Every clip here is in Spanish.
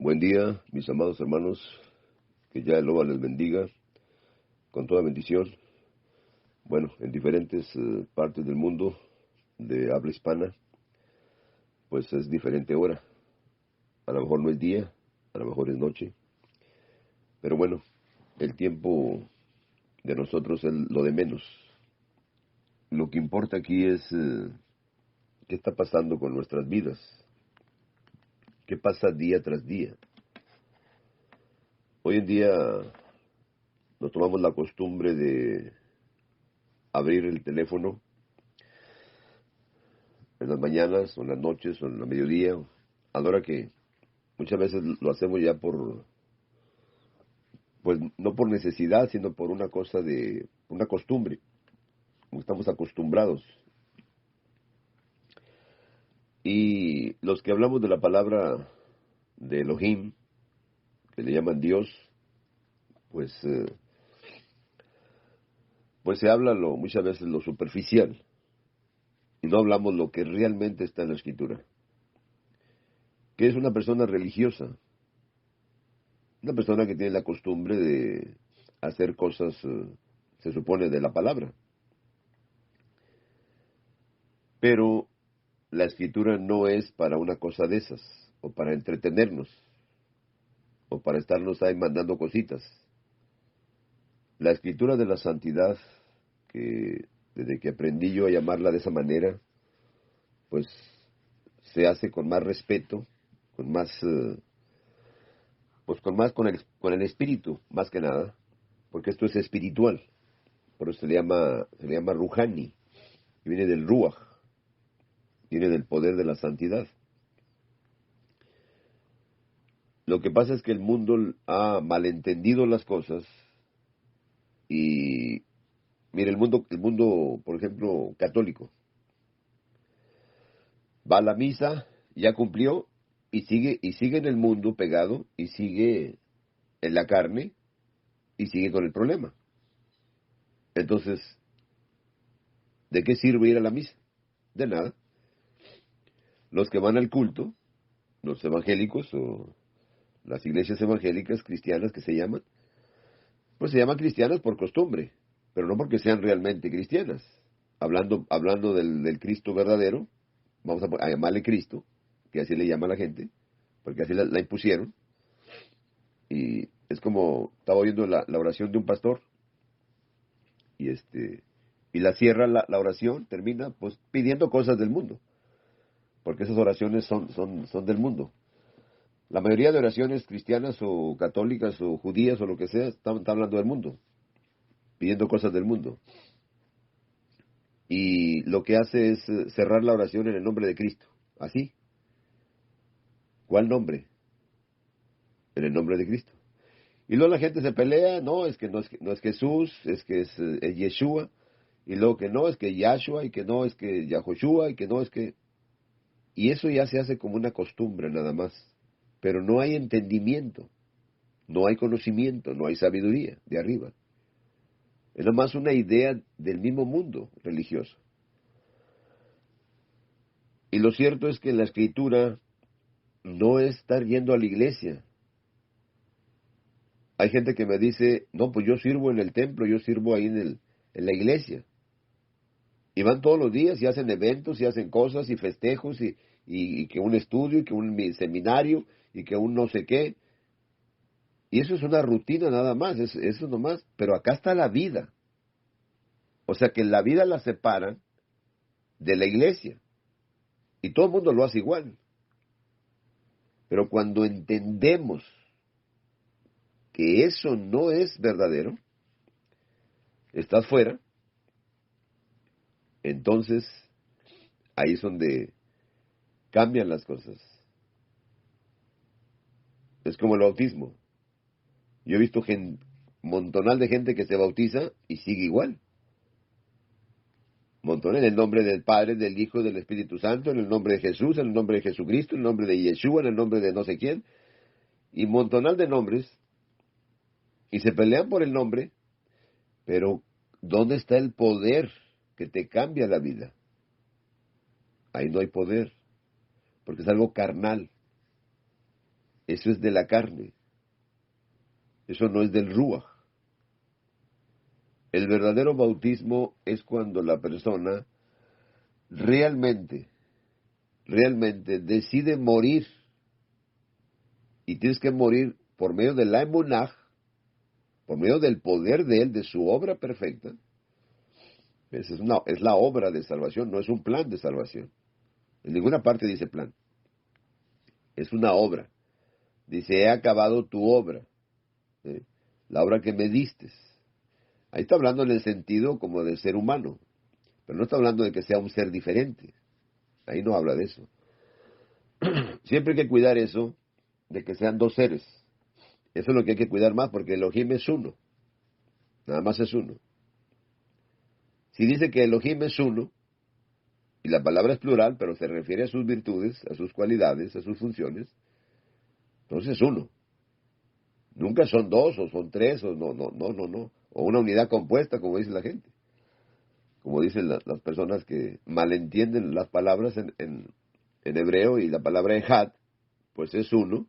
Buen día, mis amados hermanos, que ya Jehová les bendiga con toda bendición. Bueno, en diferentes partes del mundo de habla hispana, pues es diferente hora. A lo mejor no es día, a lo mejor es noche. Pero bueno, el tiempo de nosotros es lo de menos. Lo que importa aquí es qué está pasando con nuestras vidas, qué pasa día tras día. Hoy en día nos tomamos la costumbre de abrir el teléfono en las mañanas o en las noches o en la mediodía, a la hora que muchas veces lo hacemos ya pues no por necesidad, sino por una cosa de, una costumbre, como estamos acostumbrados. Y los que hablamos de la palabra de Elohim, que le llaman Dios, pues, pues se habla muchas veces lo superficial, y no hablamos lo que realmente está en la Escritura. ¿Qué es una persona religiosa? Una persona que tiene la costumbre de hacer cosas, se supone, de la palabra. Pero la escritura no es para una cosa de esas, o para entretenernos, o para estarnos ahí mandando cositas. La escritura de la santidad, que desde que aprendí yo a llamarla de esa manera, pues se hace con más respeto, con más, pues con el espíritu, más que nada, porque esto es espiritual. Por eso se le llama Ruhani, y viene del Ruach, viene del poder de la santidad. Lo que pasa es que el mundo ha malentendido las cosas y, mire, el mundo, por ejemplo, católico, va a la misa, ya cumplió y sigue en el mundo pegado y sigue en la carne y sigue con el problema. Entonces, ¿de qué sirve ir a la misa? De nada. Los que van al culto, los evangélicos o las iglesias evangélicas cristianas que se llaman, pues se llaman cristianas por costumbre, pero no porque sean realmente cristianas. Hablando del Cristo verdadero, vamos a llamarle Cristo, que así le llama la gente, porque así la impusieron. Y es como, estaba oyendo la oración de un pastor, y y la cierra la oración, termina pues pidiendo cosas del mundo, porque esas oraciones son del mundo. La mayoría de oraciones cristianas o católicas o judías o lo que sea, están hablando del mundo, pidiendo cosas del mundo. Y lo que hace es cerrar la oración en el nombre de Cristo. Así. ¿Cuál nombre? En el nombre de Cristo. Y luego la gente se pelea, no, es que no es Jesús, es que es Yeshua, y luego que no, es que Yahshua, y que no, es que Yahoshua, y que no, es que... Y eso ya se hace como una costumbre nada más. Pero no hay entendimiento, no hay conocimiento, no hay sabiduría de arriba. Es nomás una idea del mismo mundo religioso. Y lo cierto es que la escritura no es estar yendo a la iglesia. Hay gente que me dice, no, pues yo sirvo en el templo, yo sirvo ahí en la iglesia. Y van todos los días y hacen eventos y hacen cosas y festejos y que un estudio y que un seminario y que un no sé qué. Y eso es una rutina nada más, eso nomás. Pero acá está la vida. O sea que la vida la separan de la iglesia. Y todo el mundo lo hace igual. Pero cuando entendemos que eso no es verdadero, estás fuera, entonces ahí es donde cambian las cosas. Es como el bautismo. Yo he visto montonal de gente que se bautiza y sigue igual. Montón en el nombre del Padre, del Hijo, del Espíritu Santo, en el nombre de Jesús, en el nombre de Jesucristo, en el nombre de Yeshua, en el nombre de no sé quién, y montonal de nombres, y se pelean por el nombre, pero ¿dónde está el poder que te cambia la vida? Ahí no hay poder, porque es algo carnal. Eso es de la carne. Eso no es del Ruach. El verdadero bautismo es cuando la persona realmente decide morir. Y tienes que morir por medio de la emunaj, por medio del poder de Él, de su obra perfecta. Es la obra de salvación, no es un plan de salvación. En ninguna parte dice plan. Es una obra. Dice, he acabado tu obra. ¿Sí? La obra que me diste. Ahí está hablando en el sentido como de ser humano. Pero no está hablando de que sea un ser diferente. Ahí no habla de eso. Siempre hay que cuidar eso, de que sean dos seres. Eso es lo que hay que cuidar más, porque Elohim es uno. Nada más es uno. Si dice que Elohim es uno, y la palabra es plural, pero se refiere a sus virtudes, a sus cualidades, a sus funciones, entonces es uno. Nunca son dos, o son tres, o no. O una unidad compuesta, como dice la gente. Como dicen las personas que malentienden las palabras en hebreo, y la palabra ejad, pues es uno.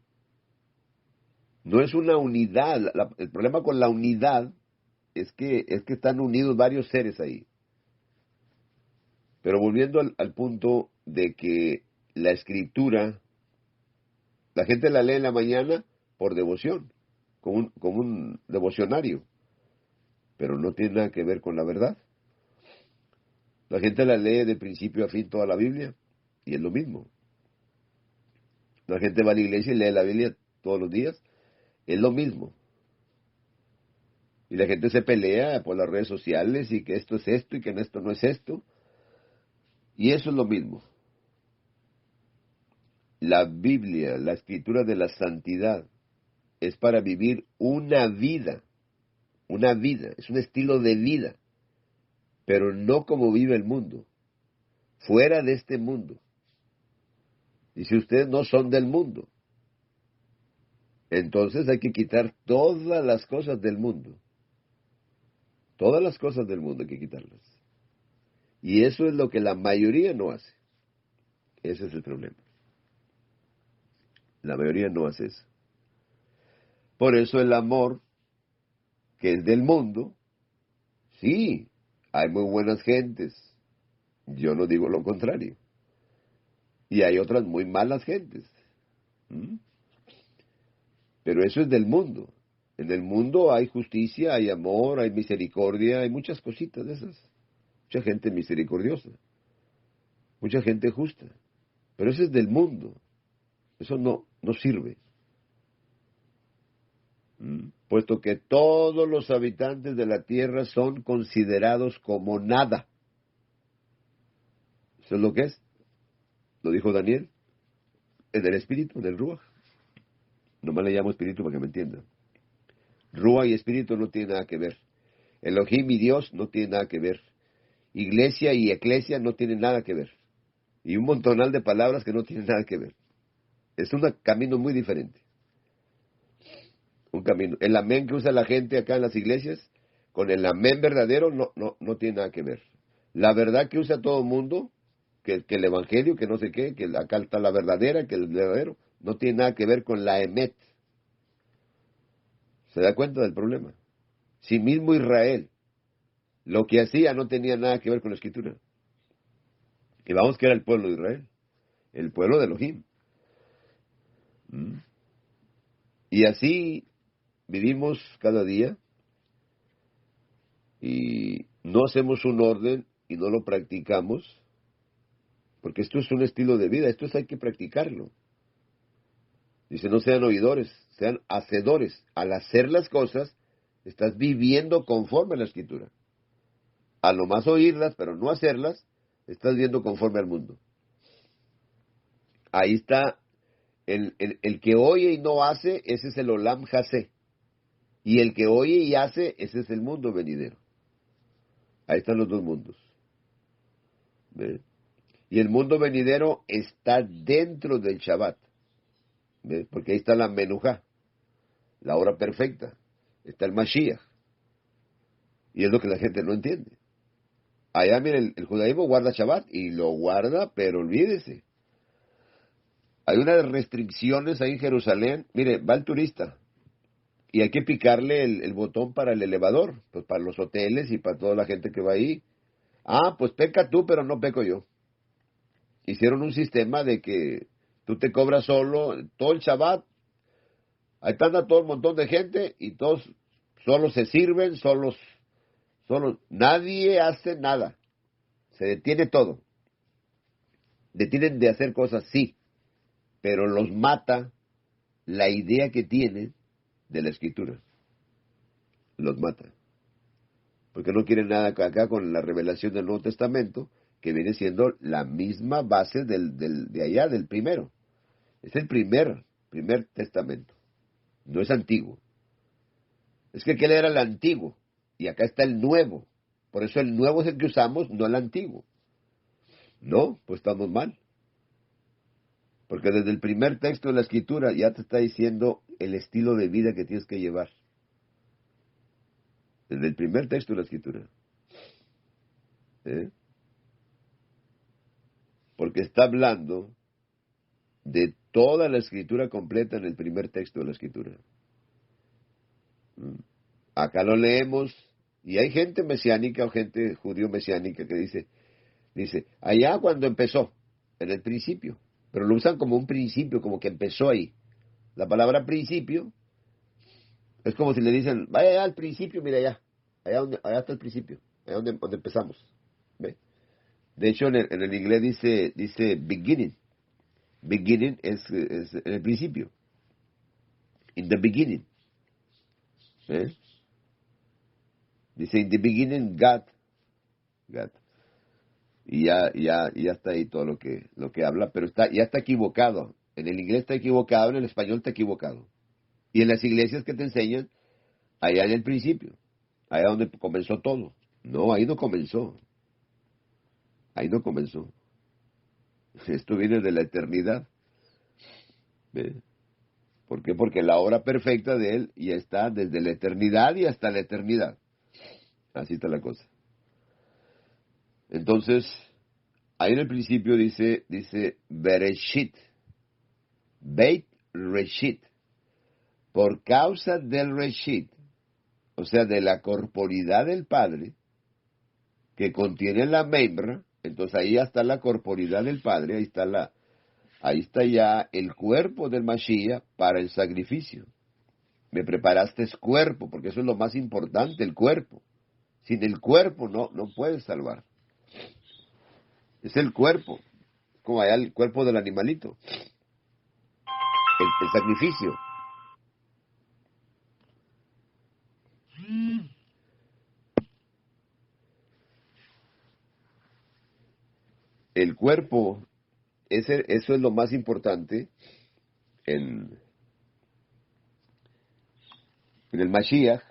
No es una unidad. El problema con la unidad es que están unidos varios seres ahí. Pero volviendo al punto de que la escritura, la gente la lee en la mañana por devoción, como un devocionario, pero no tiene nada que ver con la verdad. La gente la lee de principio a fin toda la Biblia, y es lo mismo. La gente va a la iglesia y lee la Biblia todos los días, es lo mismo. Y la gente se pelea por las redes sociales, y que esto es esto, y que esto no es esto. Y eso es lo mismo. La Biblia, la escritura de la santidad, es para vivir una vida, es un estilo de vida, pero no como vive el mundo, fuera de este mundo. Y si ustedes no son del mundo, entonces hay que quitar todas las cosas del mundo. Todas las cosas del mundo hay que quitarlas. Y eso es lo que la mayoría no hace. Ese es el problema. La mayoría no hace eso. Por eso el amor, que es del mundo, sí, hay muy buenas gentes. Yo no digo lo contrario. Y hay otras muy malas gentes. ¿Mm? Pero eso es del mundo. En el mundo hay justicia, hay amor, hay misericordia, hay muchas cositas de esas. Mucha gente misericordiosa. Mucha gente justa. Pero eso es del mundo. Eso no sirve. Puesto que todos los habitantes de la tierra son considerados como nada. ¿Eso es lo que es? Lo dijo Daniel. Es del espíritu, del Ruach. Nomás le llamo espíritu para que me entiendan. Ruach y espíritu no tienen nada que ver. Elohim y Dios no tienen nada que ver. Iglesia y eclesia no tienen nada que ver. Y un montonal de palabras que no tienen nada que ver. Es un camino muy diferente. Un camino. El amén que usa la gente acá en las iglesias, con el amén verdadero, no tiene nada que ver. La verdad que usa todo el mundo, que el evangelio, que no sé qué, que acá está la verdadera, que el verdadero, no tiene nada que ver con la emet. ¿Se da cuenta del problema? Si mismo Israel, lo que hacía no tenía nada que ver con la escritura. Y vamos que era el pueblo de Israel, el pueblo de Elohim. Y así vivimos cada día y no hacemos un orden y no lo practicamos, porque esto es un estilo de vida, esto hay que practicarlo. Dice, no sean oidores, sean hacedores. Al hacer las cosas, estás viviendo conforme a la escritura. A lo más oírlas, pero no hacerlas, estás viviendo conforme al mundo. Ahí está, el que oye y no hace, ese es el Olam Hasé. Y el que oye y hace, ese es el mundo venidero. Ahí están los dos mundos. ¿Ve? Y el mundo venidero está dentro del Shabbat. ¿Ve? Porque ahí está la Menujá, la hora perfecta. Está el Mashiach. Y es lo que la gente no entiende. Allá, mire, el judaísmo guarda Shabbat y lo guarda, pero olvídese. Hay unas restricciones ahí en Jerusalén. Mire, va el turista y hay que picarle el botón para el elevador, pues para los hoteles y para toda la gente que va ahí. Ah, pues peca tú, pero no peco yo. Hicieron un sistema de que tú te cobras solo todo el Shabbat. Ahí anda todo un montón de gente y todos solo se sirven, solo, nadie hace nada. Se detiene todo. Detienen de hacer cosas, sí, pero los mata la idea que tienen de la escritura. Los mata. Porque no quieren nada acá con la revelación del Nuevo Testamento, que viene siendo la misma base de allá, del primero. Es el primer testamento. No es antiguo. Es que aquel era el antiguo y acá está el nuevo. Por eso el nuevo es el que usamos, no el antiguo. No, pues estamos mal. Porque desde el primer texto de la Escritura ya te está diciendo el estilo de vida que tienes que llevar. Desde el primer texto de la Escritura. Porque está hablando de toda la Escritura completa en el primer texto de la Escritura. Acá lo leemos y hay gente mesiánica o gente judío mesiánica que dice, allá cuando empezó, en el principio, pero lo usan como un principio, como que empezó ahí. La palabra principio es como si le dicen, vaya allá al principio, mira allá está el principio, allá donde empezamos. ¿Ve? De hecho, en el inglés dice beginning. Beginning es en el principio. In the beginning. Dice, in the beginning, God. Y ya está ahí todo lo que habla, pero ya está equivocado. En el inglés está equivocado, en el español está equivocado. Y en las iglesias que te enseñan, allá en el principio, allá donde comenzó todo. No, ahí no comenzó. Ahí no comenzó. Esto viene de la eternidad. ¿Ve? ¿Por qué? Porque la obra perfecta de Él ya está desde la eternidad y hasta la eternidad. Así está la cosa. Entonces, ahí en el principio dice Bereshit, Beit Reshit, por causa del Reshit, o sea, de la corporidad del Padre, que contiene la membra, entonces ahí está la corporidad del Padre, ahí está ya el cuerpo del Mashiach para el sacrificio. Me preparaste cuerpo, porque eso es lo más importante, el cuerpo. Sin el cuerpo no puedes salvar. Es el cuerpo, como allá el cuerpo del animalito, el sacrificio. El cuerpo, eso es lo más importante en el Mashiach,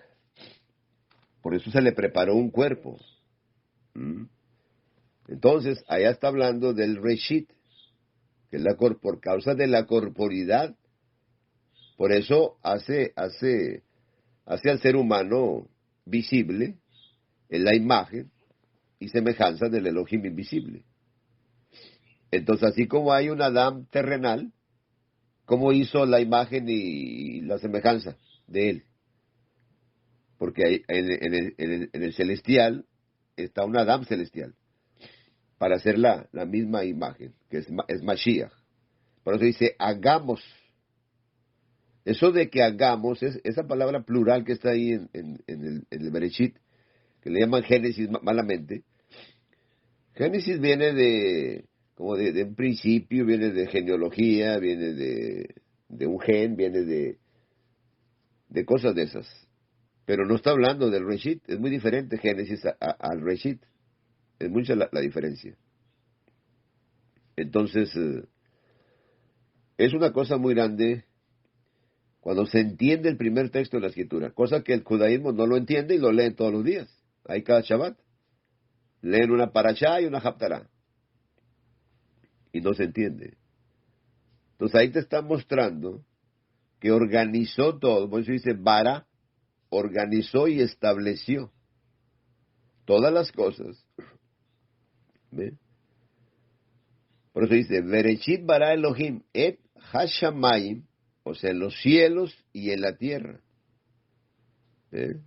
por eso se le preparó un cuerpo. Entonces, allá está hablando del Reshit, que es por causa de la corporidad. Por eso hace al ser humano visible en la imagen y semejanza del Elohim invisible. Entonces, así como hay un Adán terrenal, ¿cómo hizo la imagen y la semejanza de él? Porque en el celestial está un Adán celestial, para hacer la misma imagen, que es Mashiach. Por eso dice, hagamos. Eso de que hagamos, esa palabra plural que está ahí en el Bereshit, que le llaman Génesis malamente. Génesis viene como de un principio, viene de genealogía, viene de un gen, viene de cosas de esas. Pero no está hablando del Reshit, es muy diferente Génesis al Reshit. Es mucha la diferencia. Entonces, es una cosa muy grande cuando se entiende el primer texto de la Escritura, cosa que el judaísmo no lo entiende y lo leen todos los días. Ahí cada Shabbat. Leen una parashá y una haftará. Y no se entiende. Entonces ahí te está mostrando que organizó todo. Por eso dice, Bara organizó y estableció todas las cosas. ¿Ve? Por eso dice, Bereshit bara Elohim et Hashamayim, o sea, en los cielos y en la tierra. El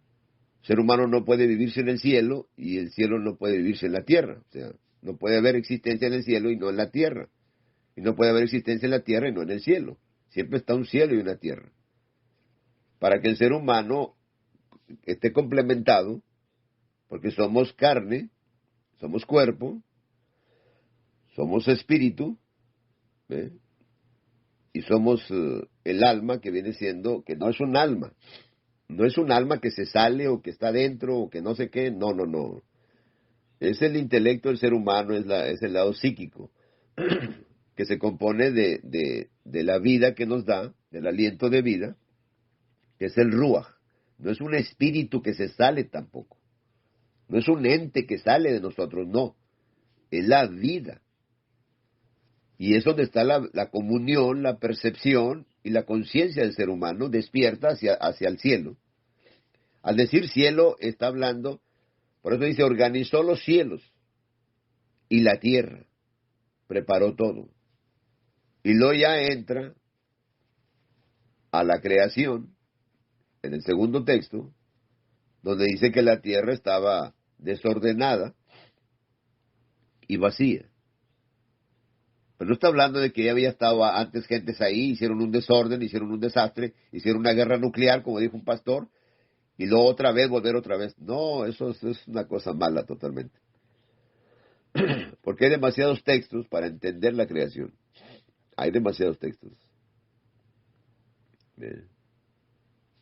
ser humano no puede vivirse en el cielo y el cielo no puede vivirse en la tierra. O sea, no puede haber existencia en el cielo y no en la tierra. Y no puede haber existencia en la tierra y no en el cielo. Siempre está un cielo y una tierra. Para que el ser humano esté complementado, porque somos carne, somos cuerpo, somos espíritu, ¿eh? Y somos el alma que viene siendo, que no es un alma. No es un alma que se sale o que está dentro o que no sé qué, no, no, no. Es el intelecto del ser humano, es el lado psíquico, que se compone de la vida que nos da, del aliento de vida, que es el Ruach. No es un espíritu que se sale tampoco. No es un ente que sale de nosotros, no. Es la vida. Y es donde está la comunión, la percepción y la conciencia del ser humano despierta hacia el cielo. Al decir cielo, está hablando, por eso dice, organizó los cielos y la tierra, preparó todo. Y luego ya entra a la creación, en el segundo texto, donde dice que la tierra estaba desordenada y vacía. Pero no está hablando de que ya había estado antes gentes ahí, hicieron un desorden, hicieron un desastre, hicieron una guerra nuclear, como dijo un pastor, y luego otra vez, volver otra vez. No, eso es una cosa mala totalmente. Porque hay demasiados textos para entender la creación. Hay demasiados textos.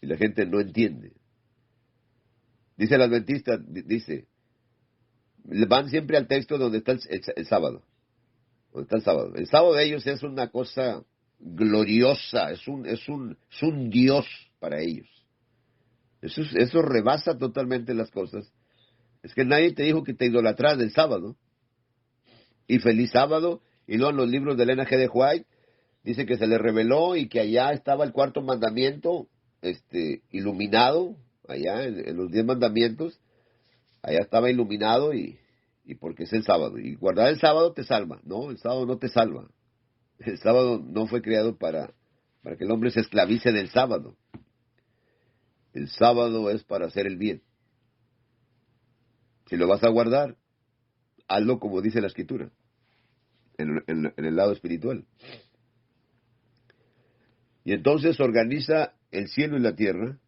Y la gente no entiende. Dice el adventista, dice, van siempre al texto donde está el sábado. ¿Dónde está el sábado? El sábado de ellos es una cosa gloriosa, es un Dios para ellos. Eso rebasa totalmente las cosas. Es que nadie te dijo que te idolatras del sábado. Y feliz sábado. Y luego en los libros de Elena G. de White dice que se le reveló y que allá estaba el cuarto mandamiento iluminado, allá en los 10 mandamientos. Allá estaba iluminado y porque es el sábado. Y guardar el sábado te salva. No, el sábado no te salva. El sábado no fue creado para que el hombre se esclavice del sábado. El sábado es para hacer el bien. Si lo vas a guardar, hazlo como dice la Escritura, en el lado espiritual. Y entonces organiza el cielo y la tierra.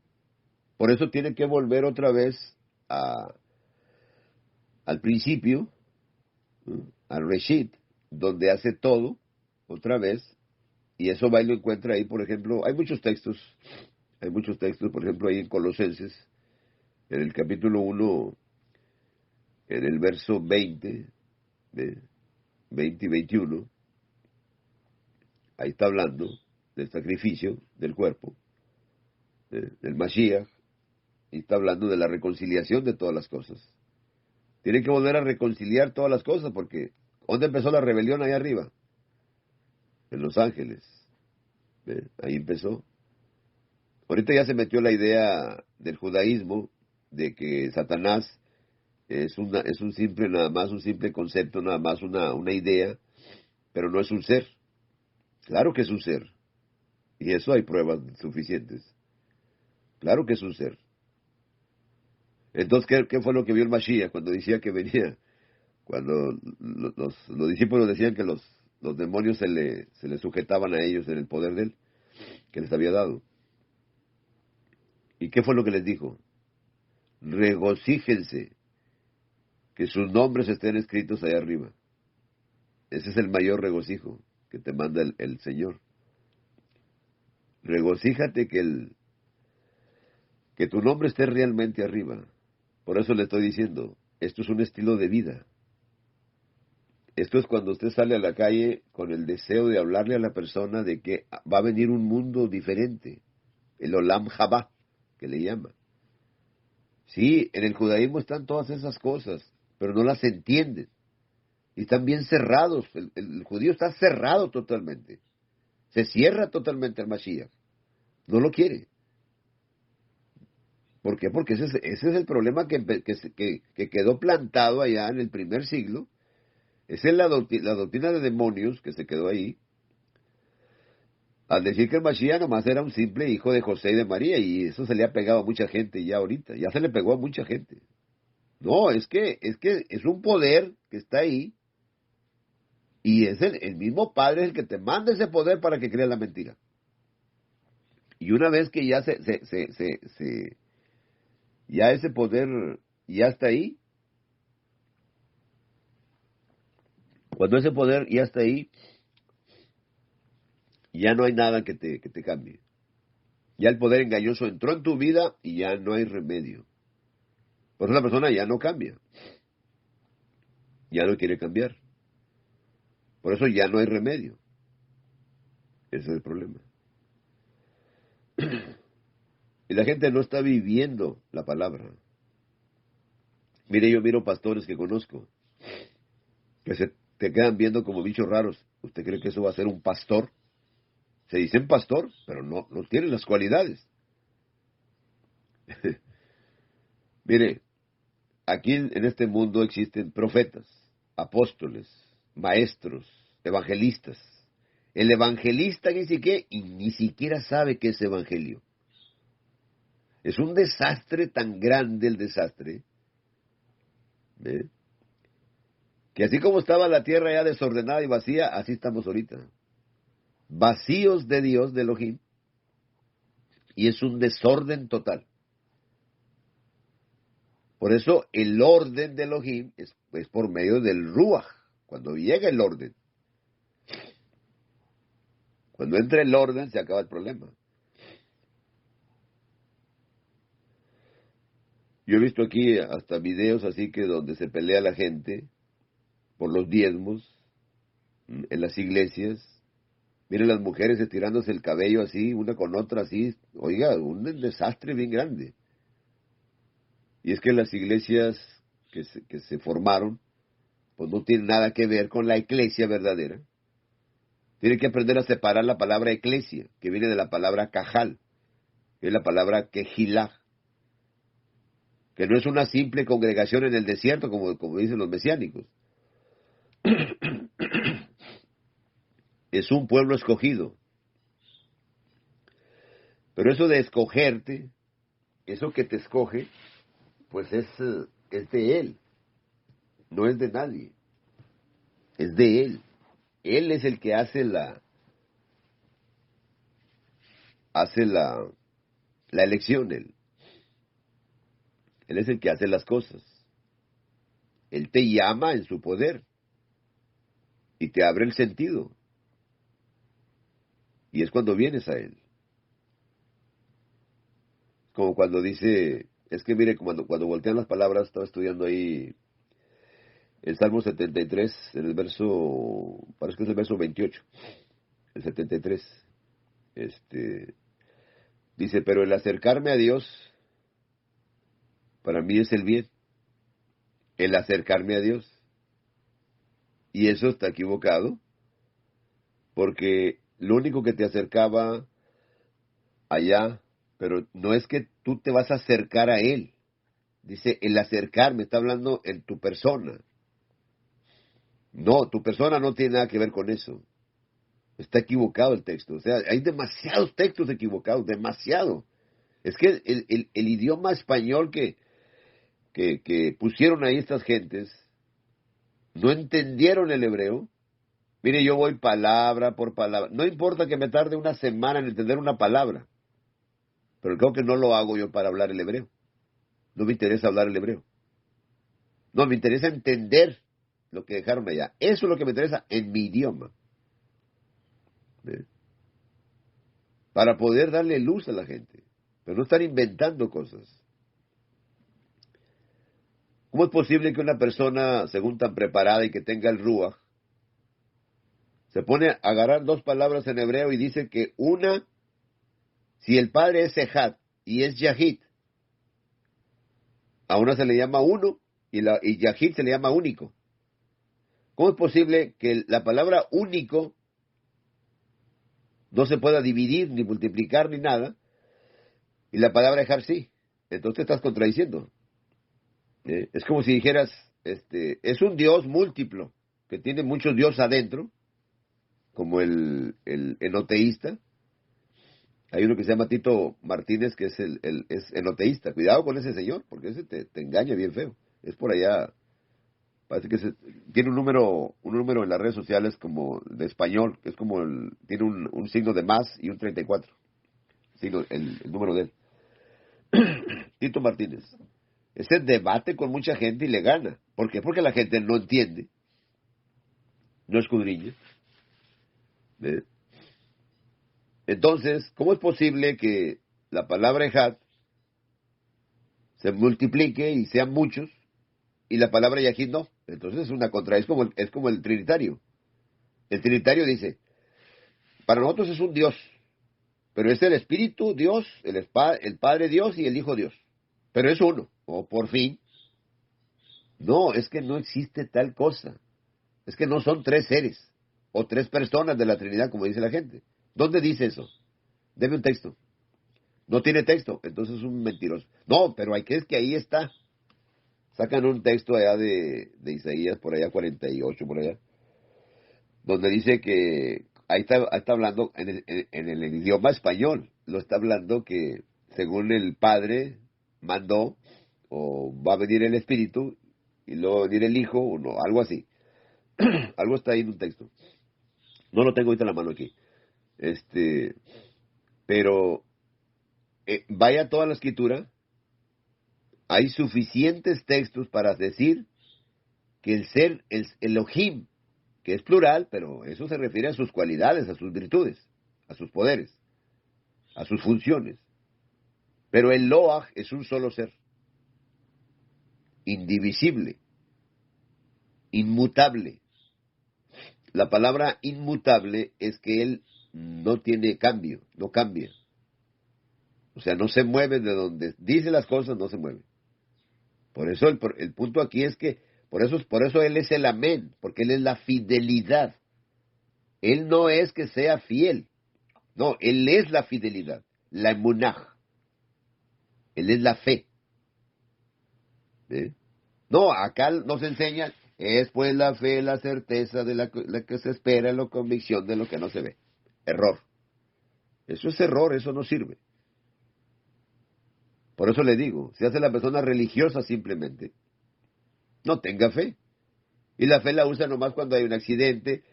Por eso tiene que volver otra vez al principio, al Reshit, donde hace todo otra vez. Y eso va y lo encuentra ahí, por ejemplo, hay muchos textos, por ejemplo, ahí en Colosenses, en el capítulo 1, en el verso 20 y 21, ahí está hablando del sacrificio del cuerpo, del Mashiach, y está hablando de la reconciliación de todas las cosas. Tiene que volver a reconciliar todas las cosas, porque ¿dónde empezó la rebelión? Ahí arriba, en Los Ángeles. Ahí empezó. Ahorita ya se metió la idea del judaísmo de que Satanás es un simple, nada más un simple concepto, nada más una idea, pero no es un ser. Claro que es un ser. Y eso hay pruebas suficientes. Claro que es un ser. Entonces, ¿qué fue lo que vio el Mashiach cuando decía que venía? Cuando los discípulos decían que los demonios se le sujetaban a ellos en el poder de él, que les había dado. ¿Y qué fue lo que les dijo? Regocíjense, que sus nombres estén escritos allá arriba. Ese es el mayor regocijo que te manda el Señor. Regocíjate que tu nombre esté realmente arriba. Por eso le estoy diciendo, esto es un estilo de vida. Esto es cuando usted sale a la calle con el deseo de hablarle a la persona de que va a venir un mundo diferente. El Olam Haba, que le llama. Sí, en el judaísmo están todas esas cosas, pero no las entienden. Y están bien cerrados. El judío está cerrado totalmente. Se cierra totalmente al Mashiach. No lo quiere. ¿Por qué? Porque ese es el problema que quedó plantado allá en el primer siglo. Esa es la doctrina de demonios que se quedó ahí. al decir que el Mashiach nomás era un simple hijo de José y de María, y eso se le ha pegado a mucha gente ya ahorita, ya se le pegó a mucha gente. No, es que es un poder que está ahí, y es el mismo Padre el que te manda ese poder para que creas la mentira. Y una vez que ya ya ese poder ya está ahí, cuando ese poder ya está ahí, ya no hay nada que te cambie. Ya el poder engañoso entró en tu vida y ya no hay remedio. Por eso la persona ya no cambia. Ya no quiere cambiar. Por eso ya no hay remedio. Ese es el problema. Y la gente no está viviendo la palabra. Mire, yo miro pastores que conozco, que se te quedan viendo como bichos raros. ¿Usted cree que eso va a ser un pastor? Se dicen pastor, pero no tienen las cualidades. Mire, aquí en este mundo existen profetas, apóstoles, maestros, evangelistas. El evangelista ni siquiera sabe qué es evangelio. Es un desastre tan grande el desastre, ¿eh? Que así como estaba la tierra ya desordenada y vacía, así estamos ahorita. Vacíos de Dios, de Elohim, y es un desorden total. Por eso el orden de Elohim es por medio del Ruach, cuando llega el orden. Cuando entra el orden se acaba el problema. Yo he visto aquí hasta videos así que donde se pelea la gente por los diezmos en las iglesias. Miren las mujeres estirándose el cabello así, una con otra así. Oiga, un desastre bien grande. Y es que las iglesias que se formaron, pues no tienen nada que ver con la iglesia verdadera. Tienen que aprender a separar la palabra eclesia, que viene de la palabra cajal, que es la palabra quejilá, que no es una simple congregación en el desierto, como dicen los mesiánicos. Es un pueblo escogido. Pero eso de escogerte, eso que te escoge, pues es de Él, no es de nadie, es de Él. Él es el que hace la elección, Él. Él es el que hace las cosas. Él te llama en su poder y te abre el sentido. Y es cuando vienes a Él. Como cuando dice, es que mire, cuando voltean las palabras, estaba estudiando ahí el Salmo 73, en el verso, parece que es el verso 28, el 73. Dice, pero el acercarme a Dios, para mí es el bien, el acercarme a Dios. Y eso está equivocado, porque lo único que te acercaba allá, pero no es que tú te vas a acercar a Él. Dice, el acercarme, está hablando en tu persona. No, tu persona no tiene nada que ver con eso. Está equivocado el texto. O sea, hay demasiados textos equivocados, demasiado. Es que el idioma español que pusieron ahí estas gentes, no entendieron el hebreo. Mire, yo voy palabra por palabra. No importa que me tarde una semana en entender una palabra, pero creo que no lo hago yo para hablar el hebreo. No me interesa hablar el hebreo. No, me interesa entender lo que dejaron allá. Eso es lo que me interesa en mi idioma. ¿Ve? Para poder darle luz a la gente, pero no estar inventando cosas. ¿Cómo es posible que una persona, según tan preparada y que tenga el Ruach, se pone a agarrar dos palabras en hebreo y dice que una, si el padre es Ejad y es Yahid, a una se le llama uno y Yahid se le llama único? ¿Cómo es posible que la palabra único no se pueda dividir, ni multiplicar, ni nada, y la palabra Ejad sí? Entonces te estás contradiciendo. Es como si dijeras, es un Dios múltiplo, que tiene muchos dioses adentro, como el enoteísta, Hay uno que se llama Tito Martínez, que es enoteísta. Cuidado con ese señor, porque ese te engaña bien feo. Es por allá, parece que tiene un número en las redes sociales como de español, que es como tiene un signo de más y un 34. Signo, el número de él. Tito Martínez. Ese debate con mucha gente y le gana. ¿Por qué? Porque la gente no entiende, no escudriña. ¿Ve? Entonces, ¿cómo es posible que la palabra Ejad se multiplique y sean muchos y la palabra Yahid no? Entonces es como el trinitario. El trinitario dice, para nosotros es un Dios, pero es el Espíritu Dios, el Padre Dios y el Hijo Dios. Pero es uno. O por fin. No, es que no existe tal cosa. Es que no son tres seres o tres personas de la Trinidad, como dice la gente. ¿Dónde dice eso? Deme un texto. No tiene texto, entonces es un mentiroso. No, pero es que ahí está. Sacan un texto allá de Isaías, por allá 48, por allá, donde dice que ahí está hablando en el idioma español, lo está hablando que según el Padre mandó, o va a venir el Espíritu, y luego va a venir el Hijo, o no, algo así. Algo está ahí en un texto. No lo tengo ahorita en la mano aquí. Pero vaya toda la escritura, hay suficientes textos para decir que el ser, el Elohim, que es plural, pero eso se refiere a sus cualidades, a sus virtudes, a sus poderes, a sus funciones. Pero el Loach es un solo ser, indivisible, inmutable. La palabra inmutable es que él no tiene cambio, no cambia. O sea, no se mueve de donde dice las cosas, no se mueve. Por eso el punto aquí es que, por eso Él es el amén, porque Él es la fidelidad. Él no es que sea fiel, no, Él es la fidelidad, la emunaj. Él es la fe. ¿Eh? No, acá nos enseñan, es pues la fe, la certeza de la que se espera, la convicción de lo que no se ve. Error. Eso es error, eso no sirve. Por eso le digo, se hace la persona religiosa simplemente. No tenga fe. Y la fe la usa nomás cuando hay un accidente,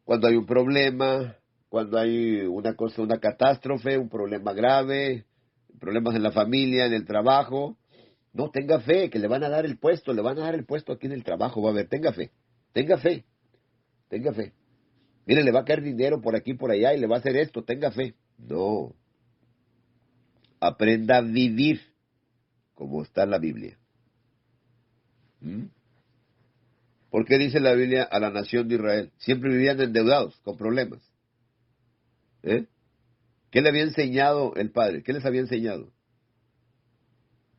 cuando hay un problema, cuando hay una catástrofe, un problema grave, problemas en la familia, en el trabajo. No, tenga fe, que le van a dar el puesto, aquí en el trabajo, va a ver, tenga fe, tenga fe, tenga fe. Mire, le va a caer dinero por aquí, por allá, y le va a hacer esto, tenga fe. No, aprenda a vivir como está en la Biblia. ¿Mm? ¿Por qué dice la Biblia a la nación de Israel? Siempre vivían endeudados, con problemas. ¿Eh? ¿Qué le había enseñado el Padre? ¿Qué les había enseñado?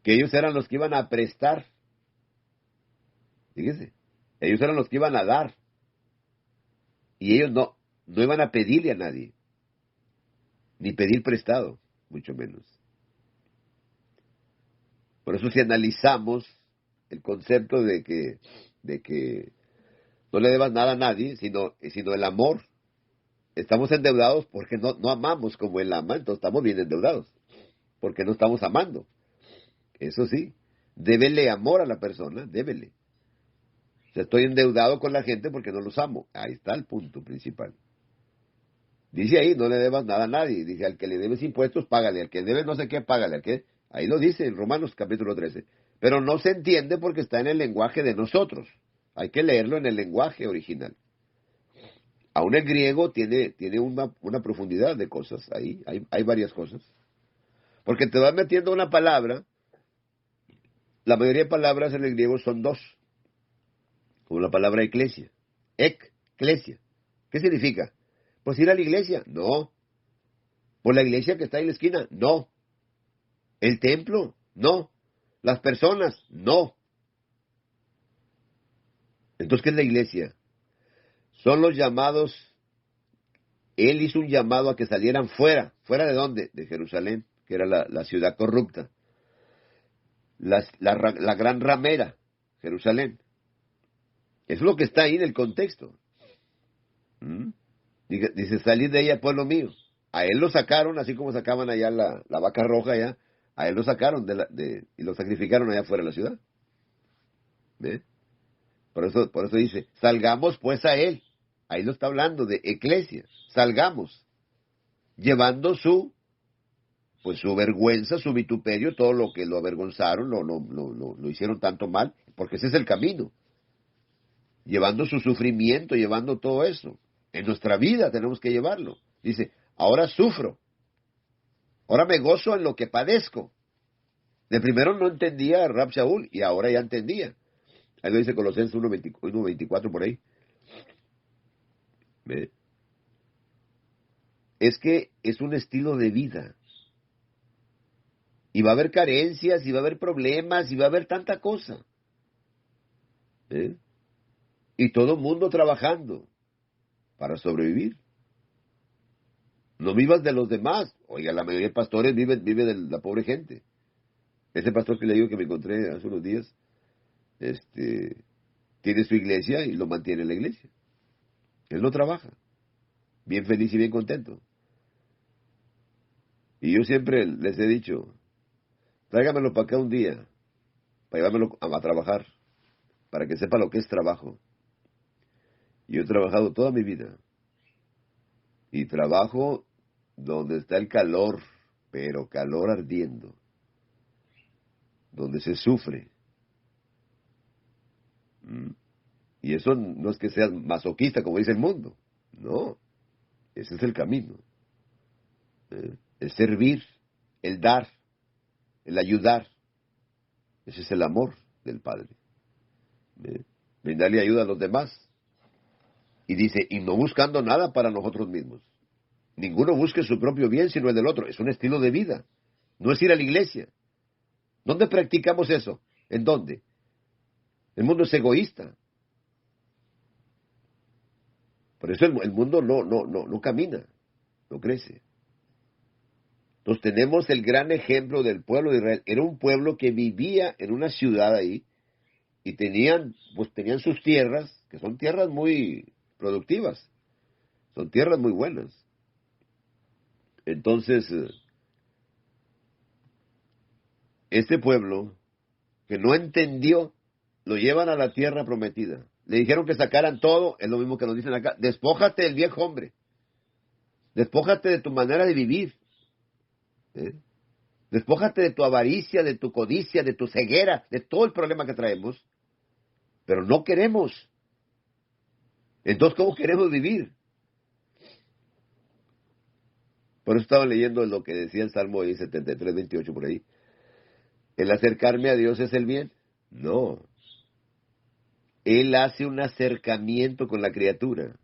Que ellos eran los que iban a prestar. Fíjese, ellos eran los que iban a dar. Y ellos no iban a pedirle a nadie, ni pedir prestado, mucho menos. Por eso si analizamos el concepto de que no le debas nada a nadie, sino el amor, estamos endeudados porque no amamos como Él ama, entonces estamos bien endeudados, porque no estamos amando. Eso sí, débele amor a la persona, débele. O sea, estoy endeudado con la gente porque no los amo. Ahí está el punto principal. Dice ahí, no le debas nada a nadie. Dice, al que le debes impuestos, págale. Al que debe no sé qué, págale. Ahí lo dice en Romanos capítulo 13. Pero no se entiende porque está en el lenguaje de nosotros. Hay que leerlo en el lenguaje original. Aún el griego tiene una profundidad de cosas ahí. Hay varias cosas. Porque te vas metiendo una palabra. La mayoría de palabras en el griego son dos. Como la palabra eclesia. Eclesia. ¿Qué significa? Pues ir a la iglesia. No. ¿Por la iglesia que está en la esquina? No. ¿El templo? No. ¿Las personas? No. Entonces, ¿qué es la iglesia? Son los llamados. Él hizo un llamado a que salieran fuera. ¿Fuera de dónde? De Jerusalén, que era la ciudad corrupta. La gran ramera, Jerusalén. Eso es lo que está ahí en el contexto. ¿Mm? Dice, salid de ella, pueblo mío. A él lo sacaron, así como sacaban allá la vaca roja allá, a él lo sacaron y lo sacrificaron allá fuera de la ciudad. ¿Ve? Por eso dice, salgamos pues a él. Ahí lo está hablando de eclesia. Salgamos, llevando pues su vergüenza, su vituperio, todo lo que lo avergonzaron, lo hicieron tanto mal, porque ese es el camino. Llevando su sufrimiento, llevando todo eso. En nuestra vida tenemos que llevarlo. Dice, ahora sufro, ahora me gozo en lo que padezco. De primero no entendía a Rab Shaul y ahora ya entendía. Ahí lo dice Colosenses 1:24 por ahí. ¿Ve? Es que es un estilo de vida. Y va a haber carencias, y va a haber problemas, y va a haber tanta cosa. ¿Eh? Y todo el mundo trabajando para sobrevivir. No vivas de los demás. Oiga, la mayoría de pastores vive de la pobre gente. Ese pastor que le digo que me encontré hace unos días, tiene su iglesia y lo mantiene en la iglesia. Él no trabaja. Bien feliz y bien contento. Y yo siempre les he dicho, tráigamelo para acá un día, para llevármelo a trabajar, para que sepa lo que es trabajo. Yo he trabajado toda mi vida. Y trabajo donde está el calor, pero calor ardiendo. Donde se sufre. Y eso no es que seas masoquista, como dice el mundo. No, ese es el camino. El servir, el dar, el ayudar. Ese es el amor del Padre. Brindarle ayuda a los demás. Y dice, y no buscando nada para nosotros mismos. Ninguno busque su propio bien, sino el del otro. Es un estilo de vida. No es ir a la iglesia. ¿Dónde practicamos eso? ¿En dónde? El mundo es egoísta. Por eso el mundo no camina, no crece. Entonces tenemos el gran ejemplo del pueblo de Israel. Era un pueblo que vivía en una ciudad ahí y tenían sus tierras, que son tierras muy productivas, son tierras muy buenas. Entonces, este pueblo que no entendió, lo llevan a la tierra prometida. Le dijeron que sacaran todo, es lo mismo que nos dicen acá, despójate del viejo hombre, despójate de tu manera de vivir, despójate de tu avaricia, de tu codicia, de tu ceguera, de todo el problema que traemos, pero no queremos. Entonces, ¿cómo queremos vivir? Por eso estaba leyendo lo que decía el Salmo 73:28 por ahí. ¿El acercarme a Dios es el bien? No. Él hace un acercamiento con la criatura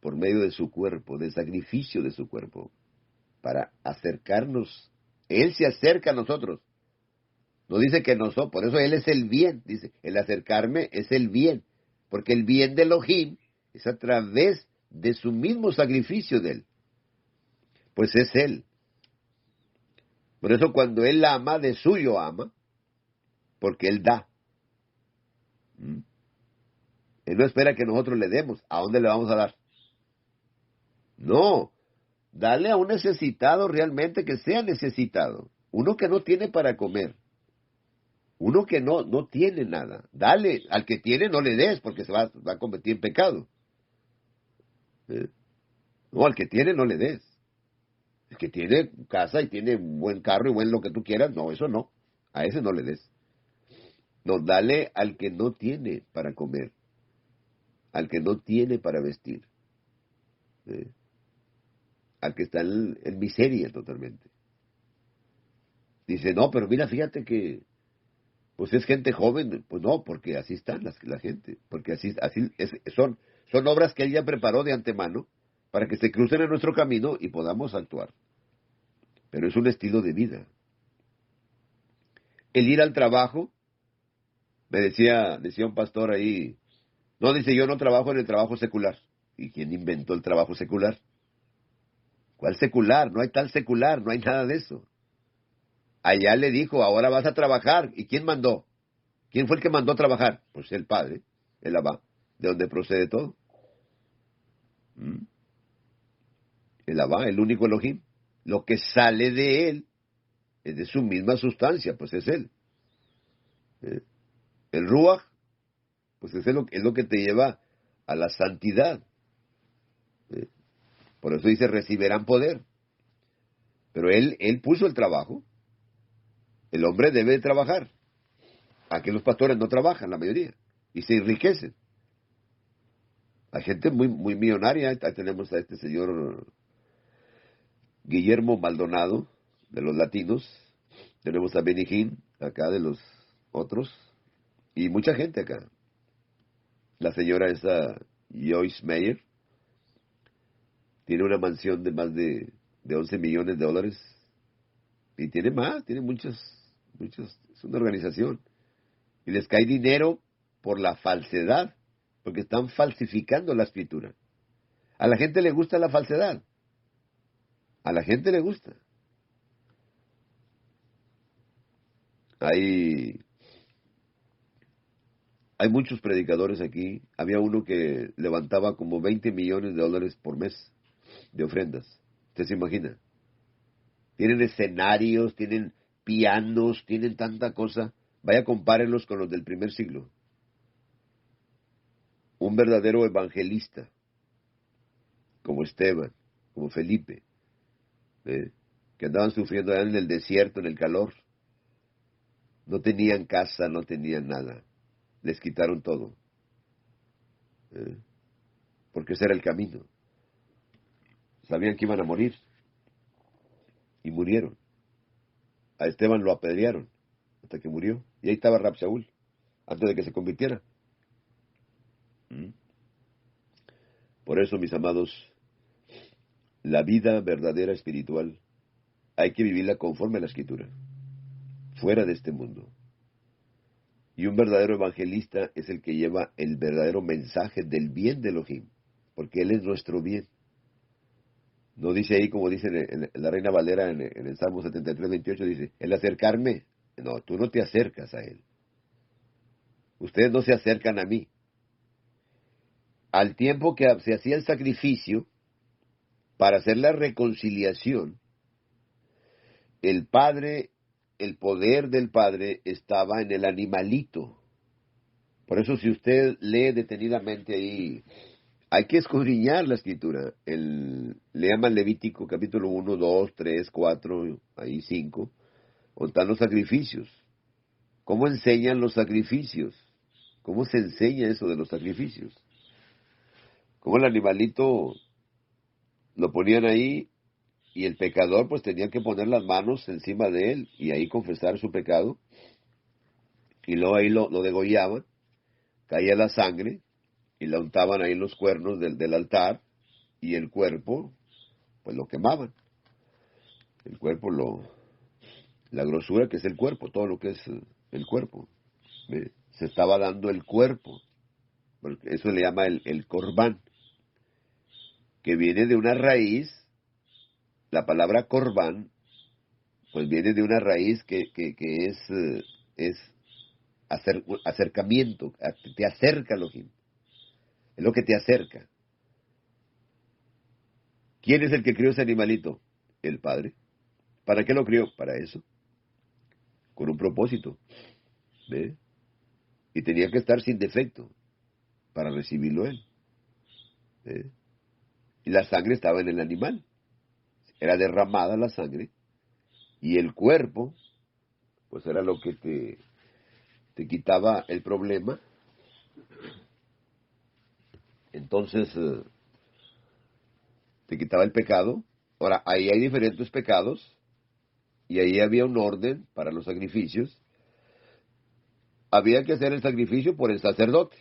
por medio de su cuerpo, del sacrificio de su cuerpo, para acercarnos. Él se acerca a nosotros. No dice que nosotros, por eso Él es el bien. Dice, el acercarme es el bien. Porque el bien de Elohim es a través de su mismo sacrificio de Él. Pues es Él. Por eso cuando Él ama, de suyo ama, porque Él da. Él no espera que nosotros le demos. ¿A dónde le vamos a dar? No. Dale a un necesitado realmente que sea necesitado. Uno que no tiene para comer. Uno que no tiene nada. Dale. Al que tiene no le des porque se va a convertir en pecado. No, al que tiene no le des. El que tiene casa y tiene buen carro y buen lo que tú quieras, no, eso no. A ese no le des. No, dale al que no tiene para comer. Al que no tiene para vestir. Al que está en miseria totalmente. Dice, no, pero mira, fíjate que pues es gente joven. Pues no, porque así están la gente. Porque son obras que Él ya preparó de antemano para que se crucen en nuestro camino y podamos actuar. Pero es un estilo de vida. El ir al trabajo, me decía un pastor ahí, no, dice, yo no trabajo en el trabajo secular. ¿Y quién inventó el trabajo secular? ¿Cuál secular? No hay tal secular, no hay nada de eso. Allá le dijo, ahora vas a trabajar. ¿Y quién mandó? ¿Quién fue el que mandó a trabajar? Pues el Padre, el Abba, de donde procede todo. El Abba, el único Elohim. Lo que sale de él es de su misma sustancia, pues es él. ¿Eh? El Ruach, pues es lo que te lleva a la santidad. ¿Eh? Por eso dice, recibirán poder. Pero él puso el trabajo. El hombre debe de trabajar. Aquí los pastores no trabajan, la mayoría, y se enriquecen. Hay gente muy, muy millonaria. Ahí tenemos a este señor Guillermo Maldonado, de los latinos. Tenemos a Benny Hinn, acá de los otros. Y mucha gente acá. La señora esa Joyce Meyer tiene una mansión de más de 11 millones de dólares. Y tiene más, tiene muchos. Es una organización. Y les cae dinero por la falsedad, porque están falsificando la escritura. A la gente le gusta la falsedad. A la gente le gusta. Hay muchos predicadores aquí. Había uno que levantaba como 20 millones de dólares por mes de ofrendas. ¿Usted se imagina? Tienen escenarios, tienen pianos, tienen tanta cosa. Vaya, compárenlos con los del primer siglo. Un verdadero evangelista, como Esteban, como Felipe, que andaban sufriendo allá en el desierto, en el calor. No tenían casa, no tenían nada. Les quitaron todo. Porque ese era el camino. Sabían que iban a morir. Y murieron. A Esteban lo apedrearon hasta que murió. Y ahí estaba Rab Shaul, antes de que se convirtiera. ¿Mm? Por eso, mis amados, la vida verdadera espiritual hay que vivirla conforme a la Escritura, fuera de este mundo. Y un verdadero evangelista es el que lleva el verdadero mensaje del bien de Elohim, porque Él es nuestro bien. No dice ahí, como dice en la Reina Valera en el Salmo 73, 28, dice, el acercarme. No, tú no te acercas a Él. Ustedes no se acercan a mí. Al tiempo que se hacía el sacrificio para hacer la reconciliación, el Padre, el poder del Padre estaba en el animalito. Por eso si usted lee detenidamente ahí, hay que escudriñar la escritura. Le llaman Levítico capítulo 1, 2, 3, 4, ahí 5, donde están los sacrificios. ¿Cómo enseñan los sacrificios? ¿Cómo se enseña eso de los sacrificios? ¿Cómo el animalito lo ponían ahí y el pecador pues tenía que poner las manos encima de él y ahí confesar su pecado? Y luego ahí lo degollaban, caía la sangre y la untaban ahí en los cuernos del altar y el cuerpo pues lo quemaban. El cuerpo la grosura que es el cuerpo, todo lo que es el cuerpo. ¿Ve? Se estaba dando el cuerpo, porque eso le llama el corbán, que viene de una raíz. La palabra corbán pues viene de una raíz que es acercamiento, te acerca a Elohim, es lo que te acerca. ¿Quién es el que crió ese animalito? El Padre. ¿Para qué lo crió? Para eso, con un propósito. ¿Ve? Y tenía que estar sin defecto para recibirlo él. ¿Ve? Y la sangre estaba en el animal, era derramada la sangre, y el cuerpo, pues era lo que te quitaba el problema. Entonces, te quitaba el pecado. Ahora, ahí hay diferentes pecados, y ahí había un orden para los sacrificios. Había que hacer el sacrificio por el sacerdote,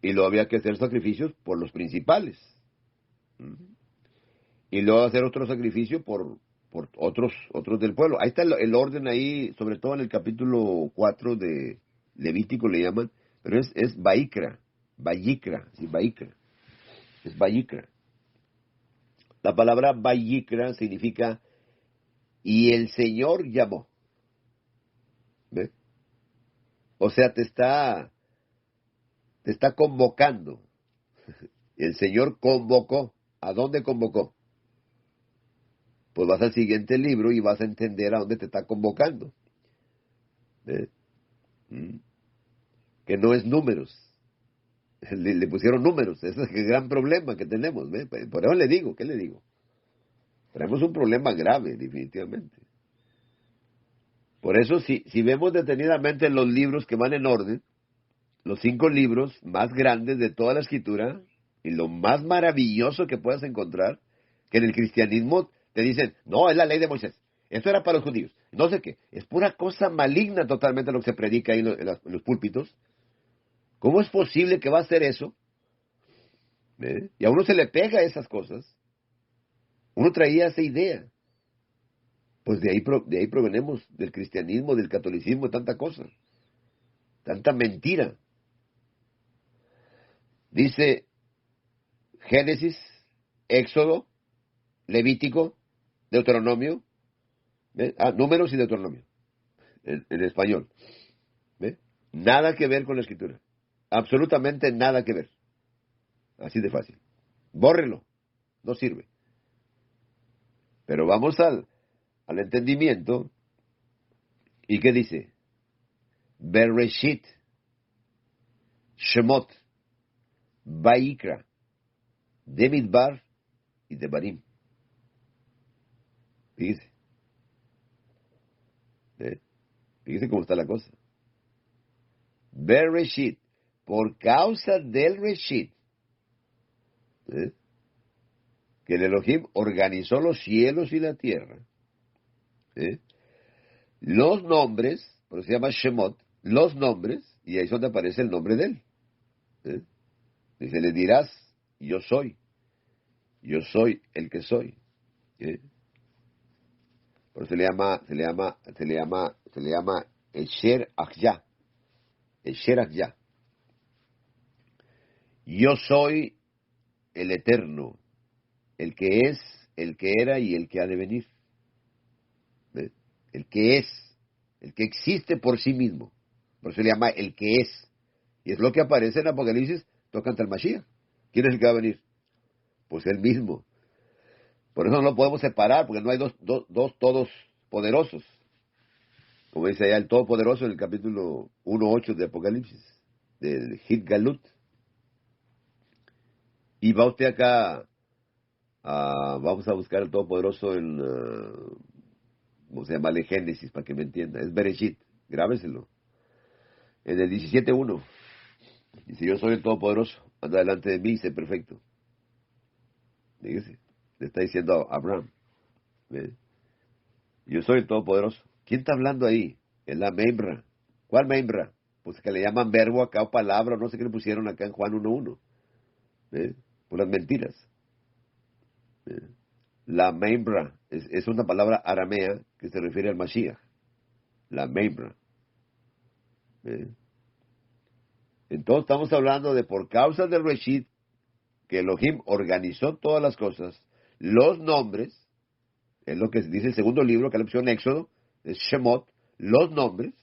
y luego había que hacer sacrificios por los principales. Y luego hacer otro sacrificio por otros del pueblo. Ahí está el orden ahí, sobre todo en el capítulo 4 de Levítico le llaman, pero es Baikra, sí, Baikra, es Baikra. La palabra Baikra significa y el Señor llamó. ¿Ve? O sea, te está convocando. El Señor convocó. ¿A dónde convocó? pues vas al siguiente libro y vas a entender a dónde te está convocando. ¿Ve? Que no es números. Le pusieron números. Ese es el gran problema que tenemos. ¿Ve? Por eso le digo, ¿qué le digo? Tenemos un problema grave, definitivamente. Por eso, si vemos detenidamente los libros que van en orden, los 5 libros más grandes de toda la escritura, y lo más maravilloso que puedas encontrar, que en el cristianismo te dicen, no, es la ley de Moisés, esto era para los judíos, no sé qué, es pura cosa maligna totalmente lo que se predica ahí en los púlpitos. ¿Cómo es posible que va a hacer eso? ¿Eh? Y a uno se le pega esas cosas. Uno traía esa idea. Pues de ahí provenimos, del cristianismo, del catolicismo, tanta cosa, tanta mentira. Dice Génesis, Éxodo, Levítico, Deuteronomio, ¿ve? Números y Deuteronomio, en español. ¿Ve? Nada que ver con la escritura. Absolutamente nada que ver. Así de fácil. Bórrelo. No sirve. Pero vamos al entendimiento. ¿Y qué dice? Bereshit, Shemot, Vaikra, Demidbar y Devarim. Fíjese. ¿Ve? Fíjese cómo está la cosa. Bereshit, por causa del Reshit, ¿eh? Que el Elohim organizó los cielos y la tierra. ¿Eh? Los nombres, por eso se llama Shemot, los nombres, y ahí es donde aparece el nombre de él. ¿Eh? Dice, le dirás, yo soy el que soy. ¿Eh? Por eso se le llama Esher Achya. Esher Achya. Yo soy el eterno, el que es, el que era y el que ha de venir. ¿Ve? El que es, el que existe por sí mismo. Por eso se le llama el que es. Y es lo que aparece en Apocalipsis tocante al Mashiach. ¿Quién es el que va a venir? Pues él mismo. Por eso no lo podemos separar, porque no hay dos todos poderosos. Como dice allá el Todopoderoso en el capítulo 1:8 de Apocalipsis, del Hit Galut. Y va usted acá, vamos a buscar el Todopoderoso en, ¿cómo se llama? En Génesis, para que me entienda. Es Bereshit, grábeselo. En el 17:1, dice, yo soy el Todopoderoso, anda delante de mí y sé perfecto. Fíjese, le está diciendo a Abraham. ¿Ve? Yo soy el Todopoderoso. ¿Quién está hablando ahí? Es la Membra. ¿Cuál Membra? Pues que le llaman verbo acá o palabra, no sé qué le pusieron acá en Juan 1:1. ¿Eh? Por las mentiras. ¿Eh? La Membra es una palabra aramea que se refiere al Mashiach. La Membra. ¿Eh? Entonces estamos hablando de por causa del Reshit, que Elohim organizó todas las cosas, los nombres, es lo que dice el segundo libro, que es la opción Éxodo, es Shemot, los nombres,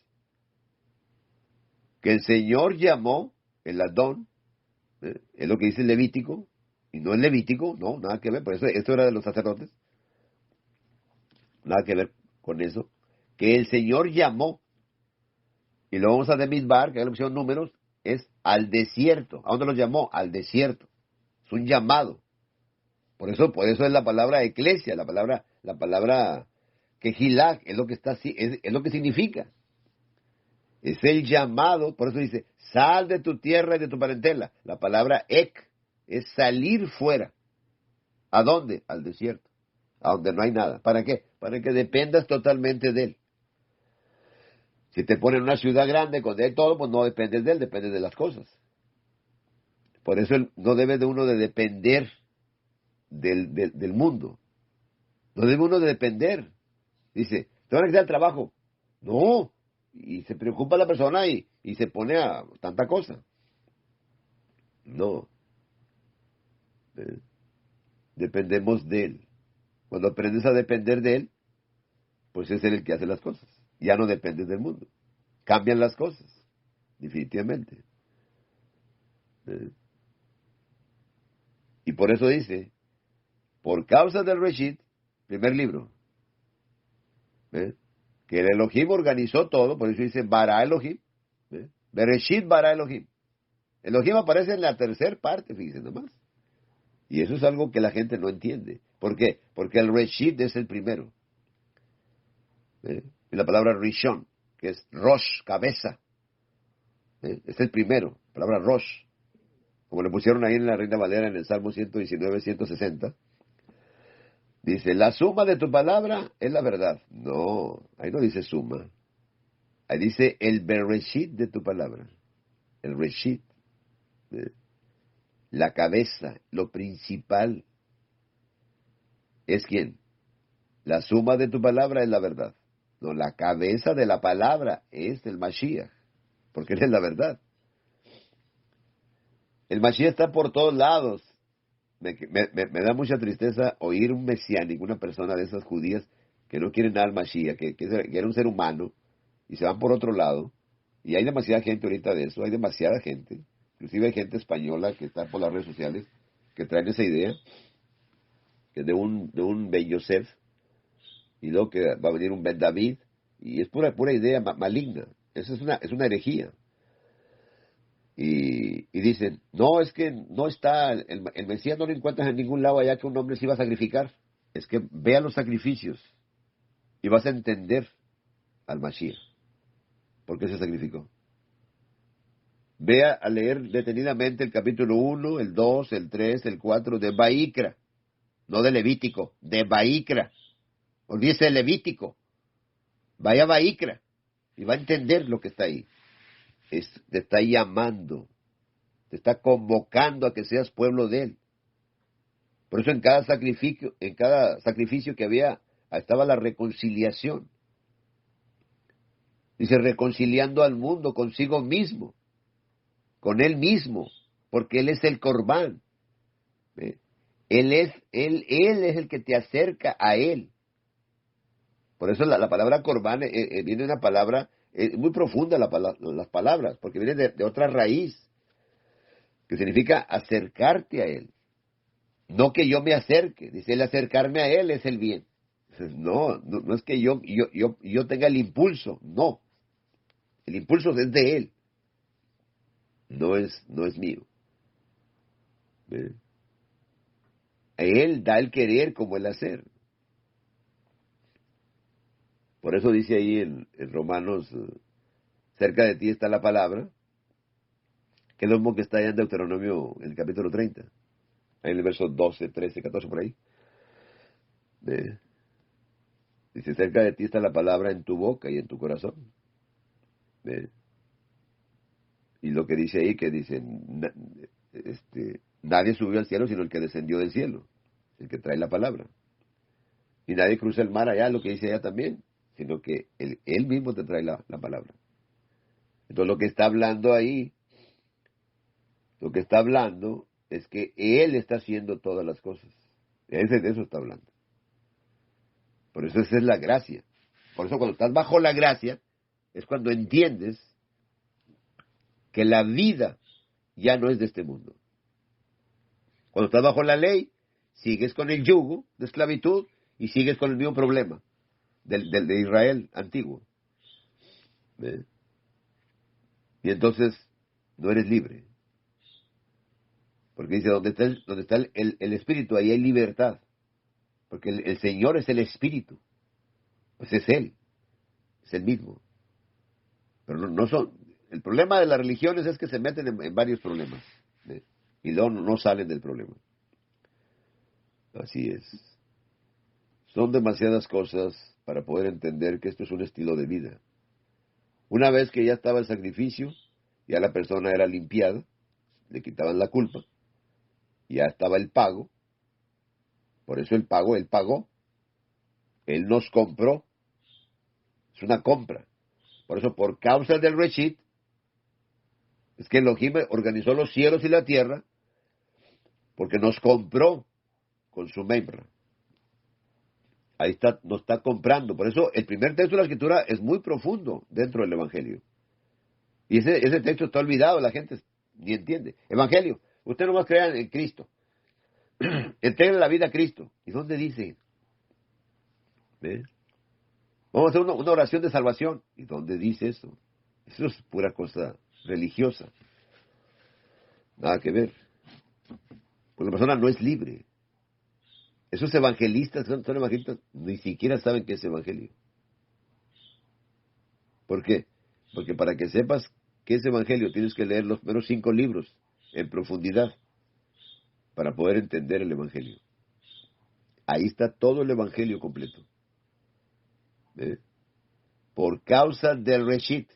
que el Señor llamó el Adón, es lo que dice el Levítico, y no es Levítico, no, nada que ver, por eso esto era de los sacerdotes, nada que ver con eso, que el Señor llamó, y lo vamos a de Midbar, que es la opción números, es al desierto. ¿A dónde los llamó? Al desierto. Es un llamado. Por eso es la palabra eclesia, la palabra Kehilak, es lo que está así, es lo que significa. Es el llamado, por eso dice, sal de tu tierra y de tu parentela. La palabra ek es salir fuera. ¿A dónde? Al desierto, a donde no hay nada. ¿Para qué? Para que dependas totalmente de él. Si te ponen en una ciudad grande con él todo, pues no dependes de él, dependes de las cosas. Por eso no debe de uno de depender del mundo. No debe uno de depender. Dice, te van a quitar el trabajo. No. Y se preocupa la persona y se pone a tanta cosa. No. ¿Eh? Dependemos de él. Cuando aprendes a depender de él, pues es él el que hace las cosas. Ya no dependes del mundo. Cambian las cosas. Definitivamente. ¿Eh? Y por eso dice, por causa del Reshit, primer libro. ¿Ve? Que el Elohim organizó todo, por eso dice Bara Elohim. ¿Ve? Bereshit Bara Elohim. Elohim aparece en la tercera parte, fíjense nomás. Y eso es algo que la gente no entiende. ¿Por qué? Porque el Reshit es el primero. ¿Ve? Y la palabra Rishon, que es Rosh, cabeza. ¿Ve? Es el primero, la palabra Rosh. Como le pusieron ahí en la Reina Valera en el Salmo 119, 160. Dice, la suma de tu palabra es la verdad. No, ahí no dice suma. Ahí dice el Bereshit de tu palabra. El Reshit. La cabeza, lo principal. ¿Es quién? La suma de tu palabra es la verdad. No, la cabeza de la palabra es el Mashiach. Porque él es la verdad. El Mashiach está por todos lados. Me da mucha tristeza oír un mesiánico, una persona de esas judías que no quieren nada al Mashiach, que era un ser humano, y se van por otro lado. Y hay demasiada gente ahorita de eso, hay demasiada gente. Inclusive hay gente española que está por las redes sociales, que traen esa idea, que es de un Ben Yosef, y luego que va a venir un Ben David, y es pura idea maligna. Eso es una herejía. Y dicen, no, es que no está, el Mesías no lo encuentras en ningún lado allá que un hombre se iba a sacrificar. Es que vea los sacrificios y vas a entender al Mashiach. ¿Por qué se sacrificó? Vea a leer detenidamente el capítulo 1, el 2, el 3, el 4 de Baikra. No de Levítico, de Baikra. Olvídese de Levítico. Vaya a Baikra y va a entender lo que está ahí. Te está llamando, te está convocando a que seas pueblo de él. Por eso en cada sacrificio que había, estaba la reconciliación. Dice, reconciliando al mundo consigo mismo, con él mismo, porque él es el corbán. ¿Ve? Él es el que te acerca a él. Por eso la palabra corbán viene de una palabra muy profunda, las palabras, porque viene de otra raíz, que significa acercarte a él. No que yo me acerque, dice, el acercarme a él es el bien. No es que yo tenga el impulso, no. El impulso es de él, no es mío. ¿Ve? Él da el querer como el hacer. Por eso dice ahí en Romanos, cerca de ti está la palabra, que es lo mismo que está allá en Deuteronomio, en el capítulo 30, ahí en el verso 12, 13, 14, por ahí. ¿Ve? Dice, cerca de ti está la palabra en tu boca y en tu corazón. ¿Ve? Y lo que dice ahí, que dice, nadie subió al cielo sino el que descendió del cielo, el que trae la palabra. Y nadie cruza el mar allá, lo que dice allá también, sino que él mismo te trae la palabra. Entonces lo que está hablando ahí, lo que está hablando es que él está haciendo todas las cosas. De eso está hablando. Por eso esa es la gracia. Por eso cuando estás bajo la gracia, es cuando entiendes que la vida ya no es de este mundo. Cuando estás bajo la ley, sigues con el yugo de esclavitud y sigues con el mismo problema de Israel antiguo. ¿Ve? Y entonces no eres libre. Porque dice, donde está el espíritu, ahí hay libertad. Porque el Señor es el espíritu. Pues es Él. Es el mismo. Pero no son. El problema de las religiones es que se meten en varios problemas. ¿Ve? Y luego no salen del problema. Así es. Son demasiadas cosas para poder entender que esto es un estilo de vida. Una vez que ya estaba el sacrificio, ya la persona era limpiada, le quitaban la culpa, ya estaba el pago. Por eso él pagó, él nos compró, es una compra. Por eso, por causa del Reshit, es que Elohim organizó los cielos y la tierra, porque nos compró con su membra. Ahí está, nos está comprando. Por eso, el primer texto de la Escritura es muy profundo dentro del Evangelio. Y ese texto está olvidado, la gente ni entiende. Evangelio, usted nomás crea en Cristo. Entrega la vida a Cristo. ¿Y dónde dice? ¿eh? Vamos a hacer una oración de salvación. ¿Y dónde dice eso? Eso es pura cosa religiosa. Nada que ver. Porque la persona no es libre. Esos evangelistas, son evangelistas, ni siquiera saben qué es evangelio. ¿Por qué? Porque para que sepas qué es evangelio, tienes que leer los primeros 5 libros en profundidad para poder entender el evangelio. Ahí está todo el evangelio completo. ¿Eh? Por causa del Reshit,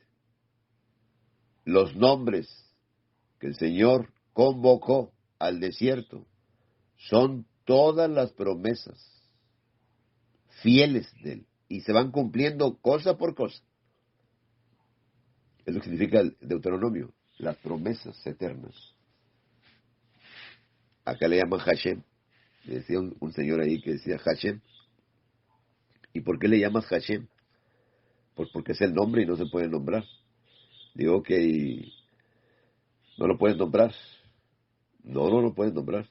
los nombres que el Señor convocó al desierto son todas las promesas fieles de Él y se van cumpliendo cosa por cosa. Es lo que significa el Deuteronomio, las promesas eternas. Acá le llaman Hashem. Le decía un señor ahí que decía Hashem. ¿Y por qué le llamas Hashem? Pues porque es el nombre y no se puede nombrar. Digo que no lo pueden nombrar. No lo pueden nombrar.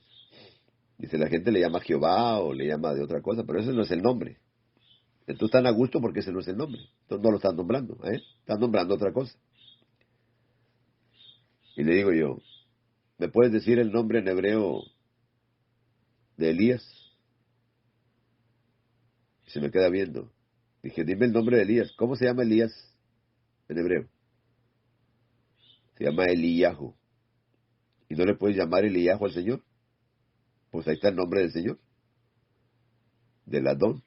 Dice, la gente le llama Jehová o le llama de otra cosa, pero ese no es el nombre. Entonces están a gusto porque ese no es el nombre. Entonces no lo están nombrando, ¿eh? Están nombrando otra cosa. Y le digo yo, ¿me puedes decir el nombre en hebreo de Elías? Y se me queda viendo. Dije, dime el nombre de Elías. ¿Cómo se llama Elías en hebreo? Se llama Eliyahu. ¿Y no le puedes llamar Eliyahu al Señor? Pues ahí está el nombre del Señor. Del Adón.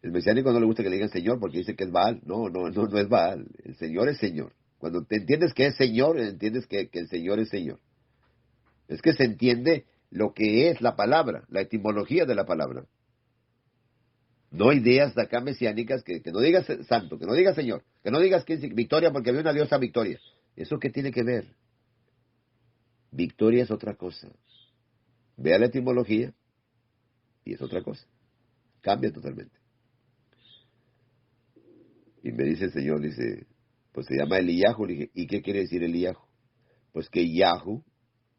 El mesiánico no le gusta que le digan Señor porque dice que es Baal. No es Baal. El Señor es Señor. Cuando te entiendes que es Señor, entiendes que el Señor es Señor. Es que se entiende lo que es la palabra, la etimología de la palabra. No ideas de acá mesiánicas que no digas santo, que no digas Señor, que no digas que Victoria porque había una diosa Victoria. ¿Eso qué tiene que ver? Victoria es otra cosa. Vea la etimología y es otra cosa. Cambia totalmente. Y me dice el Señor, dice, pues se llama Eliyahu. Le dije, ¿y qué quiere decir Eliyahu? Pues que Yahu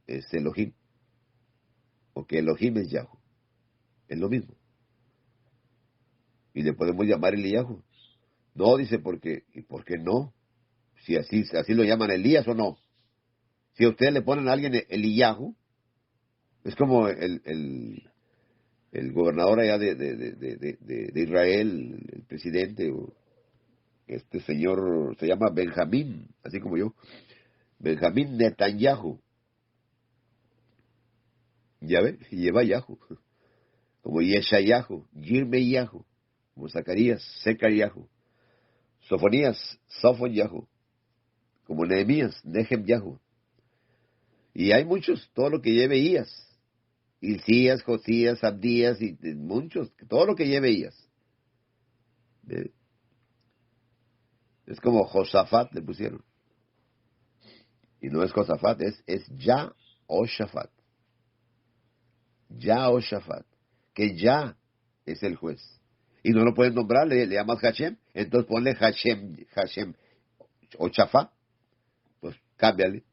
es Elohim. O que Elohim es Yahu. Es lo mismo. Y le podemos llamar Eliyahu. No, dice, ¿y por qué no? Si así lo llaman Elías o no. Si a ustedes le ponen a alguien Eliyahu, es como el gobernador allá de Israel, el presidente, este señor se llama Benjamín, así como yo, Benjamín Netanyahu. Ya ve, y lleva Yahu, como Yeshayahu, Yirmeyahu, como Zacarías, Secariyahu, Sofonías, Sofon-Yahu, como Nehemías, Nehem-Yahu. Y hay muchos, todo lo que lleve Ías, Hilcías, Josías, Abdías, y muchos, todo lo que lleve Ías. Es como Josafat le pusieron. Y no es Josafat, es Yahoshafat. Yahoshafat. Que ya es el juez. Y no lo puedes nombrar, le llamas Hashem, entonces ponle Hashem o Shafat. Pues cámbiale.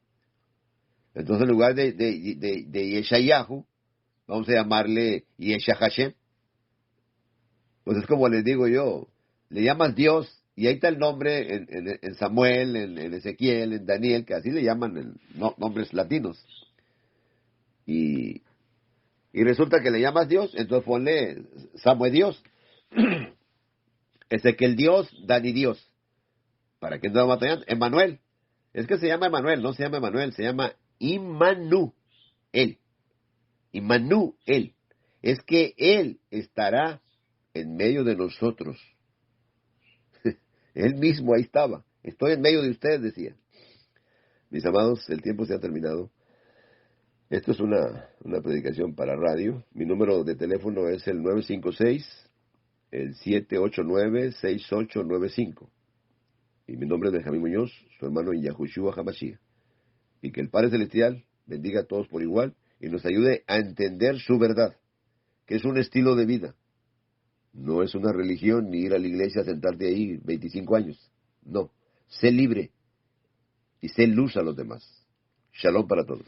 Entonces en lugar de Yeshayahu, vamos a llamarle Yesha Hashem. Pues es como les digo yo, le llamas Dios, y ahí está el nombre en Samuel, en Ezequiel, en Daniel, que así le llaman nombres latinos. Y resulta que le llamas Dios, entonces ponle Samuel Dios, Ezequiel Dios, Dani Dios. ¿Para qué estamos batallando? Emanuel. Es que se llama Emanuel, no se llama Emanuel, se llama Immanuel. Immanuel. Es que Él estará en medio de nosotros. Él mismo ahí estaba. Estoy en medio de ustedes, decía. Mis amados, el tiempo se ha terminado. Esto es una predicación para radio. Mi número de teléfono es el 956-789-6895. Y mi nombre es Benjamín Muñoz, su hermano en Yahushua HaMashiach. Y que el Padre Celestial bendiga a todos por igual y nos ayude a entender su verdad, que es un estilo de vida. No es una religión ni ir a la iglesia a sentarte ahí 25 años. No, sé libre y sé luz a los demás. Shalom para todos.